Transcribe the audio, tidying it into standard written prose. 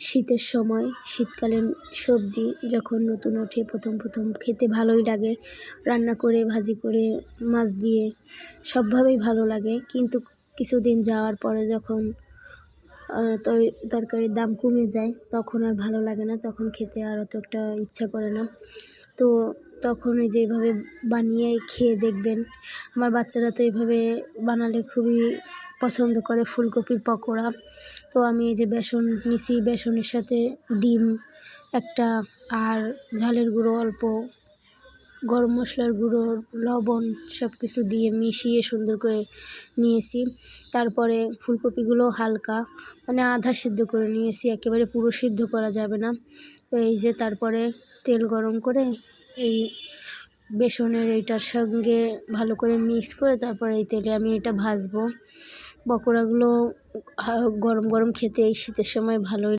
শীতের সময় শীতকালীন সবজি যখন নতুন ওঠে প্রথম খেতে ভালোই লাগে, রান্না করে ভাজি করে মাছ দিয়ে সবভাবেই ভালো লাগে। কিন্তু কিছুদিন যাওয়ার পরে যখন তরকারির দাম কমে যায় তখন আর ভালো লাগে না, তখন খেতে আর অত একটা ইচ্ছা করে না। তো তখন এই যে এইভাবে বানিয়ে খেয়ে দেখবেন। আমার বাচ্চারা তো এইভাবে বানালে খুবই পছন্দ করে, ফুলকপির পকোড়া। তো আমি এই যে বেসন নিছি, বেসনের সাথে ডিম একটা, আর ঝালের গুঁড়ো অল্প, গরম মশলার গুঁড়ো, লবণ সব কিছু দিয়ে মিশিয়ে সুন্দর করে নিয়েছি। তারপরে ফুলকপিগুলো হালকা মানে আধা সিদ্ধ করে নিয়েছি, একেবারে পুরো সিদ্ধ করা যাবে না। তো এই যে তারপরে তেল গরম করে এই বেসনের এইটার সঙ্গে ভালো করে মিক্স করে তারপরে এই তেলে আমি এটা ভাজবো। পকোড়াগুলো গরম গরম খেতে এই শীতের সময় ভালোই